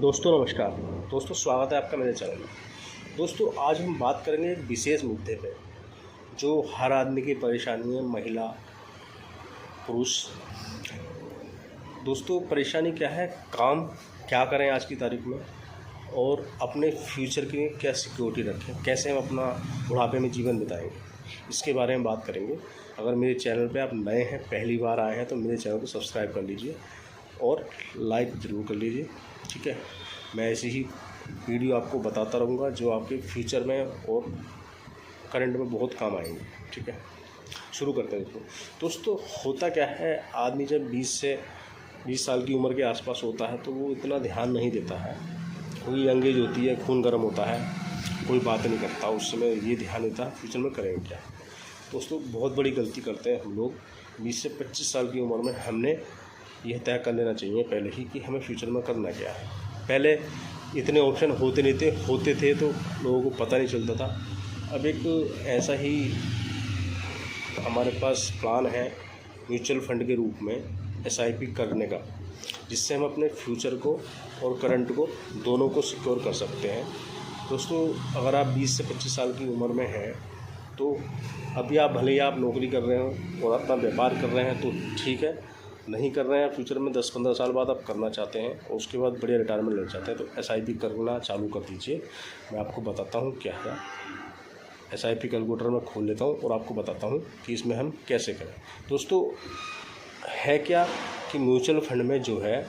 दोस्तों नमस्कार। दोस्तों स्वागत है आपका मेरे चैनल में। दोस्तों आज हम बात करेंगे एक विशेष मुद्दे पे जो हर आदमी की परेशानी है, महिला पुरुष। दोस्तों परेशानी क्या है, काम क्या करें आज की तारीख में और अपने फ्यूचर के लिए क्या सिक्योरिटी रखें, कैसे हम अपना बुढ़ापे में जीवन बिताएंगे, इसके बारे में बात करेंगे। अगर मेरे चैनल पे आप नए हैं, पहली बार आए हैं, तो मेरे चैनल को सब्सक्राइब कर लीजिए और लाइक ज़रूर कर लीजिए। ठीक है, मैं ऐसी ही वीडियो आपको बताता रहूँगा जो आपके फ्यूचर में और करंट में बहुत काम आएंगे। ठीक है, शुरू करते हैं। दोस्तों होता क्या है, आदमी जब 20 साल की उम्र के आसपास होता है तो वो इतना ध्यान नहीं देता है। कोई यंग एज होती है, खून गर्म होता है, कोई बात नहीं करता, उस समय ये ध्यान देता है फ्यूचर में करेंगे क्या। दोस्तों बहुत बड़ी गलती करते हैं हम लोग। 20 से 25 साल की उम्र में हमने यह तय कर लेना चाहिए पहले ही कि हमें फ्यूचर में करना क्या है। पहले इतने ऑप्शन होते थे तो लोगों को पता नहीं चलता था। अब एक ऐसा ही हमारे पास प्लान है म्यूचुअल फंड के रूप में SIP करने का, जिससे हम अपने फ्यूचर को और करंट को दोनों को सिक्योर कर सकते हैं। दोस्तों अगर आप 20 से 25 साल की उम्र में हैं तो अभी आप भले ही आप नौकरी कर रहे हो और अपना व्यापार कर रहे हैं तो ठीक है, नहीं कर रहे हैं, फ्यूचर में 10-15 साल बाद आप करना चाहते हैं और उसके बाद बढ़िया रिटायरमेंट लेना चाहते हैं तो SIP करना चालू कर दीजिए। मैं आपको बताता हूँ क्या है। SIP कैलकुलेटर में खोल लेता हूँ और आपको बताता हूँ कि इसमें हम कैसे करें। दोस्तों है क्या कि म्यूचुअल फंड में जो है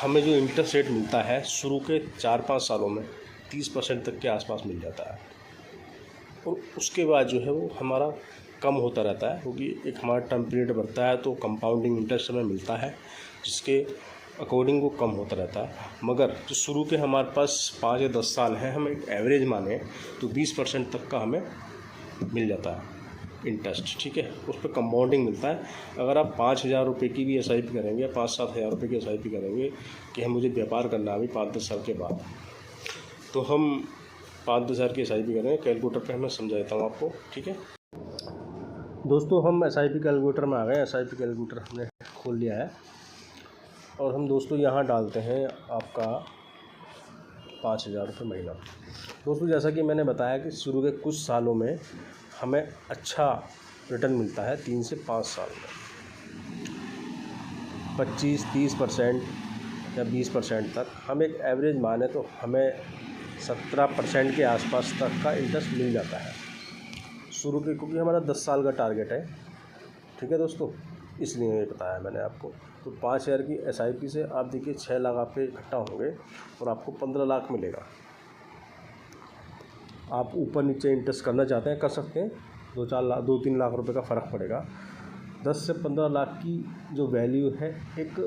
हमें जो इंटरेस्ट रेट मिलता है शुरू के 4-5 सालों में 30% तक के आसपास मिल जाता है और उसके बाद जो है वो हमारा कम होता रहता है, क्योंकि एक हमारा टर्म पीरियड बढ़ता है तो कंपाउंडिंग इंटरेस्ट हमें मिलता है, जिसके अकॉर्डिंग वो कम होता रहता है। मगर जो शुरू के हमारे पास 5 या 10 साल हैं, हम एक एवरेज माने तो 20% तक का हमें मिल जाता है इंटरेस्ट। ठीक है, उस पर कंपाउंडिंग मिलता है। अगर आप 5,000 रुपये की भी SIP करेंगे या 5-7 हज़ार रुपये की SIP करेंगे कि हम मुझे व्यापार करना है अभी 5-10 साल के बाद, तो हम 5-10 हज़ार की SIP करेंगे। कैलकुलेटर पे मैं समझा देता हूँ आपको। ठीक है दोस्तों, हम SIP कैलकुलेटर में आ गए। SIP कैलकुलेटर हमने खोल लिया है और हम दोस्तों यहाँ डालते हैं आपका 5,000 रुपये महीना। दोस्तों जैसा कि मैंने बताया कि शुरू के कुछ सालों में हमें अच्छा रिटर्न मिलता है 3 से 5 साल में 25-30% या 20% तक। हम एक एवरेज माने तो हमें 17% के आसपास तक का इंटरेस्ट मिल जाता है शुरू के, क्योंकि हमारा 10 साल का टारगेट है। ठीक है दोस्तों, इसलिए ये बताया मैंने आपको। तो 5,000 की SIP से आप देखिए 6 लाख आपके इकट्ठा होंगे और आपको 15 लाख मिलेगा। आप ऊपर नीचे इंटरेस्ट करना चाहते हैं कर सकते हैं, 2-3 लाख रुपए का फ़र्क पड़ेगा। 10 से 15 लाख की जो वैल्यू है, एक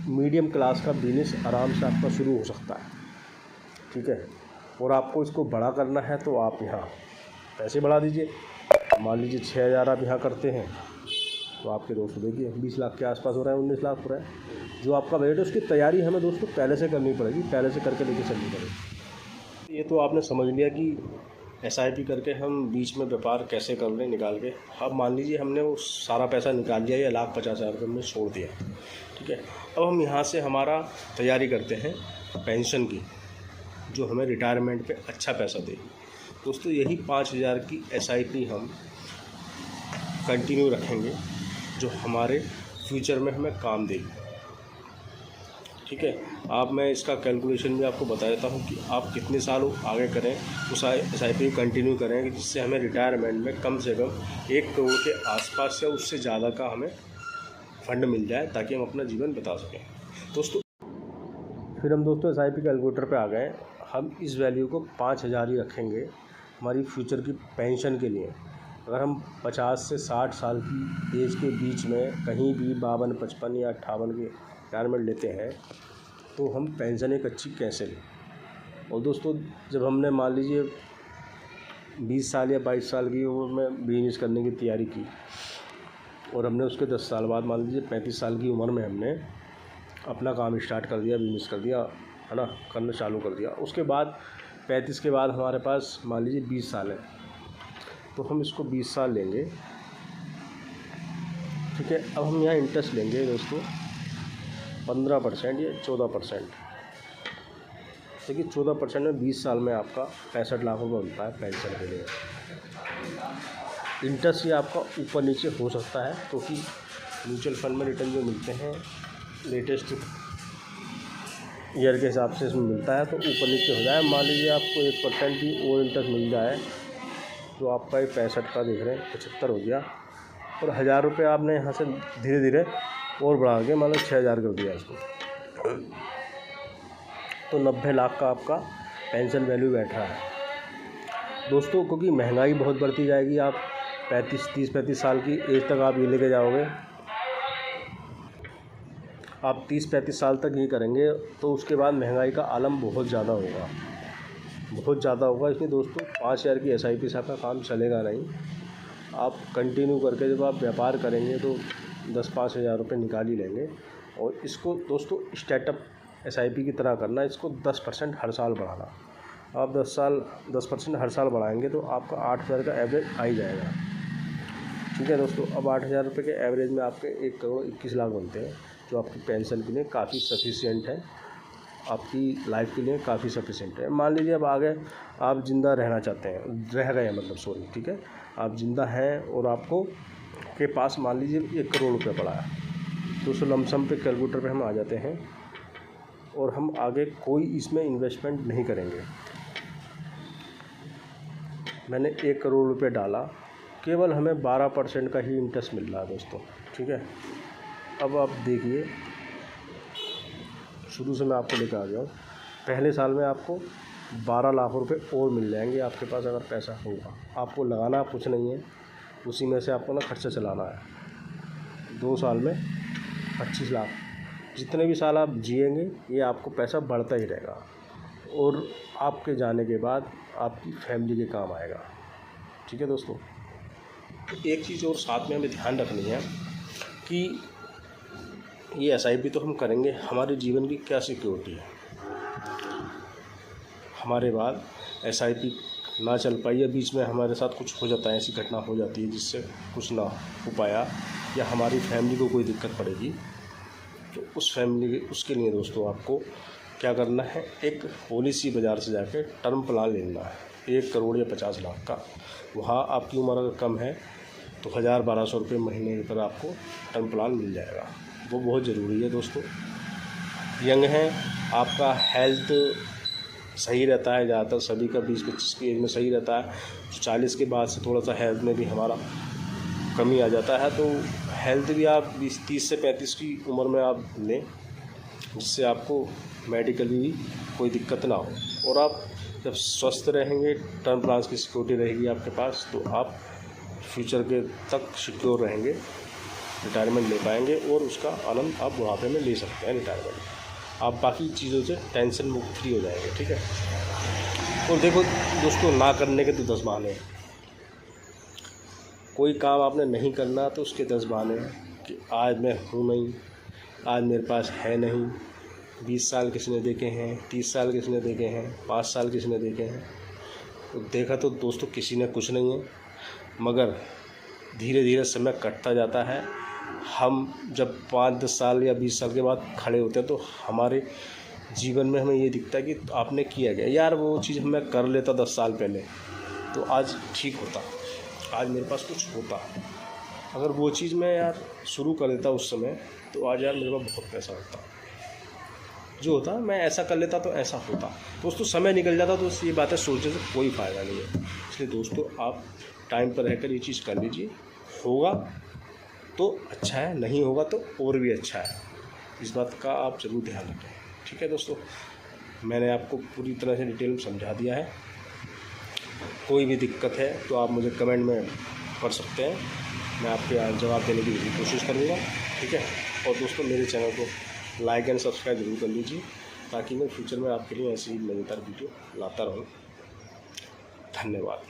मीडियम क्लास का बिजनेस आराम से आपका शुरू हो सकता है। ठीक है, और आपको इसको बड़ा करना है तो आप यहाँ पैसे बढ़ा दीजिए। मान लीजिए 6,000 आप यहाँ करते हैं तो आपके दोस्तों देखिए 20 लाख के आसपास हो रहा है, 19 लाख हो रहा है। जो आपका बजट है उसकी तैयारी हमें दोस्तों पहले से करनी पड़ेगी, पहले से करके लेके चलनी पड़ेगी। ये तो आपने समझ लिया कि SIP करके हम बीच में व्यापार कैसे कर लें निकाल के। अब मान लीजिए हमने वो सारा पैसा निकाल लिया या 1,50,000 रुपये में छोड़ दिया। ठीक है, अब हम यहाँ से हमारा तैयारी करते हैं पेंशन की, जो हमें रिटायरमेंट पे अच्छा पैसा देगी। दोस्तों यही 5,000 की SIP हम कंटिन्यू रखेंगे, जो हमारे फ्यूचर में हमें काम देगी। ठीक है, आप मैं इसका कैलकुलेशन भी आपको बता देता हूँ कि आप कितने साल आगे करें उस SIP कंटिन्यू करें, जिससे हमें रिटायरमेंट में कम से कम 1 करोड़ के आसपास या उससे ज़्यादा का हमें फंड मिल जाए, ताकि हम अपना जीवन बता सकें। दोस्तों फिर हम दोस्तों SIP कैलकुलेटर पे आ गए। हम इस वैल्यू को 5,000 ही रखेंगे हमारी फ्यूचर की पेंशन के लिए। अगर हम 50 से 60 साल की एज के बीच में कहीं भी 52, 55 या 58 की रिटायरमेंट लेते हैं तो हम पेंशन एक अच्छी कैसे लें। और दोस्तों जब हमने मान लीजिए 20 साल या 22 साल की उम्र में बिजनेस करने की तैयारी की और हमने उसके 10 साल बाद मान लीजिए 35 साल की उम्र में हमने अपना काम स्टार्ट कर दिया, बिजनेस कर दिया, है ना, करना चालू कर दिया। उसके बाद 35 के बाद हमारे पास मान लीजिए 20 साल है, तो हम इसको 20 साल लेंगे। ठीक है, अब हम यहाँ इंटरेस्ट लेंगे दोस्तों 15% या 14%। देखिए 14% में 20 साल में आपका 65 लाख रुपये बनता है पेंशन के लिए। इंटरेस्ट ये आपका ऊपर नीचे हो सकता है, क्योंकि म्यूचुअल फंड में रिटर्न जो मिलते हैं लेटेस्ट ईयर के हिसाब से इसमें मिलता है, तो ऊपर नीचे हो जाए। मान लीजिए आपको 1% भी और इंटरेस्ट मिल जाए तो आपका ये 65 का देख रहे हैं 75 हो गया, और 1000 रुपये आपने यहाँ से धीरे धीरे और बढ़ा के मान लो 6000 कर दिया इसको, तो 90 लाख का आपका पेंशन वैल्यू बैठ रहा है दोस्तों। क्योंकि महंगाई बहुत बढ़ती जाएगी, आप 30-35 साल की एज तक आप ये लेके जाओगे, आप 30-35 साल तक ये करेंगे तो उसके बाद महंगाई का आलम बहुत ज़्यादा होगा, बहुत ज़्यादा होगा। इसलिए दोस्तों 5000 की SIP से आपका काम चलेगा नहीं। आप कंटिन्यू करके जब आप व्यापार करेंगे तो 10-5 हज़ार रुपये निकाल ही लेंगे। और इसको दोस्तों स्टार्टअप SIP की तरह करना, इसको 10% हर साल बढ़ाना। आप 10% हर साल बढ़ाएंगे तो आपका 8000 का एवरेज आ ही जाएगा। ठीक है दोस्तों, अब 8000 रुपये के एवरेज में आपके 1 करोड़ 21 लाख बनते हैं, जो आपकी पेंशन के लिए काफ़ी सफिशिएंट है, आपकी लाइफ के लिए काफ़ी सफिशिएंट है। मान लीजिए अब आगे आप ज़िंदा रहना चाहते हैं, रह गए मतलब सॉरी, ठीक है, आप ज़िंदा हैं और आपको के पास मान लीजिए 1 करोड़ रुपये पड़ा है, तो उस लमसम पे कैलकुलेटर पे हम आ जाते हैं और हम आगे कोई इसमें इन्वेस्टमेंट नहीं करेंगे। मैंने 1 करोड़ रुपये डाला, केवल हमें 12% का ही इंटरेस्ट मिल रहा है दोस्तों। ठीक है, अब आप देखिए, शुरू से मैं आपको लेकर आ गया हूँ। पहले साल में आपको 12 लाख रुपए और मिल जाएंगे आपके पास, अगर पैसा होगा। आपको लगाना कुछ नहीं है, उसी में से आपको ना खर्चा चलाना है। 2 साल में 25 लाख, जितने भी साल आप जिएंगे ये आपको पैसा बढ़ता ही रहेगा, और आपके जाने के बाद आपकी फैमिली के काम आएगा। ठीक है दोस्तों, एक चीज़ और साथ में हमें ध्यान रखनी है कि ये SIP तो हम करेंगे, हमारे जीवन की क्या सिक्योरिटी है। हमारे बाद SIP ना चल पाई या बीच में हमारे साथ कुछ हो जाता है, ऐसी घटना हो जाती है जिससे कुछ ना हो पाया, या हमारी फैमिली को कोई दिक्कत पड़ेगी, तो उसके लिए दोस्तों आपको क्या करना है, एक पॉलिसी बाज़ार से जाके टर्म प्लान लेना है 1 करोड़ या 50 लाख का। वहाँ आपकी उम्र अगर कम है तो 1000-1200 रुपये महीने पर आपको टर्म प्लान मिल जाएगा। वो बहुत ज़रूरी है दोस्तों। यंग हैं, आपका हेल्थ सही रहता है, ज़्यादातर सभी का 20-25 की एज में सही रहता है। 40 के बाद से थोड़ा सा हेल्थ में भी हमारा कमी आ जाता है, तो हेल्थ भी आप 30 से 35 की उम्र में आप लें, जिससे आपको मेडिकली भी कोई दिक्कत ना हो। और आप जब स्वस्थ रहेंगे, टर्म प्लान की सिक्योरिटी रहेगी आपके पास, तो आप फ्यूचर के तक सिक्योर रहेंगे, रिटायरमेंट ले पाएंगे, और उसका आनंद आप बुढ़ापे में ले सकते हैं। रिटायरमेंट आप बाकी चीज़ों से टेंशन मुक्त फ्री हो जाएंगे। ठीक है, और देखो दोस्तों, ना करने के तो 10 बहाने हैं। कोई काम आपने नहीं करना तो उसके 10 बहाने हैं कि आज मैं हूँ नहीं, आज मेरे पास है नहीं, 20 साल किसी ने देखे हैं, 30 साल किसी ने देखे हैं, 5 साल किसी ने देखे हैं। तो देखा तो दोस्तों किसी ने कुछ नहीं है, मगर धीरे धीरे समय कटता जाता है। हम जब 5-10 साल या 20 साल के बाद खड़े होते हैं तो हमारे जीवन में हमें ये दिखता है कि आपने किया गया, यार वो चीज़ मैं कर लेता 10 साल पहले तो आज ठीक होता, आज मेरे पास कुछ होता। अगर वो चीज़ मैं यार शुरू कर देता उस समय, तो आज यार मेरे पास बहुत पैसा होता, जो होता मैं ऐसा कर लेता तो ऐसा होता। दोस्तों समय निकल जाता, तो ये बातें सोचने से कोई फ़ायदा नहीं है। इसलिए दोस्तों आप टाइम पर रहकर ये चीज़ कर लीजिए, होगा तो अच्छा है, नहीं होगा तो और भी अच्छा है। इस बात का आप ज़रूर ध्यान रखें। ठीक है दोस्तों, मैंने आपको पूरी तरह से डिटेल में समझा दिया है। कोई भी दिक्कत है तो आप मुझे कमेंट में कर सकते हैं, मैं आपके जवाब देने की कोशिश करूँगा। ठीक है, और दोस्तों मेरे चैनल को लाइक एंड सब्सक्राइब जरूर कर लीजिए, ताकि मैं फ्यूचर में आपके लिए ऐसी ही मज़ेदार वीडियो लाता रहूँ। धन्यवाद।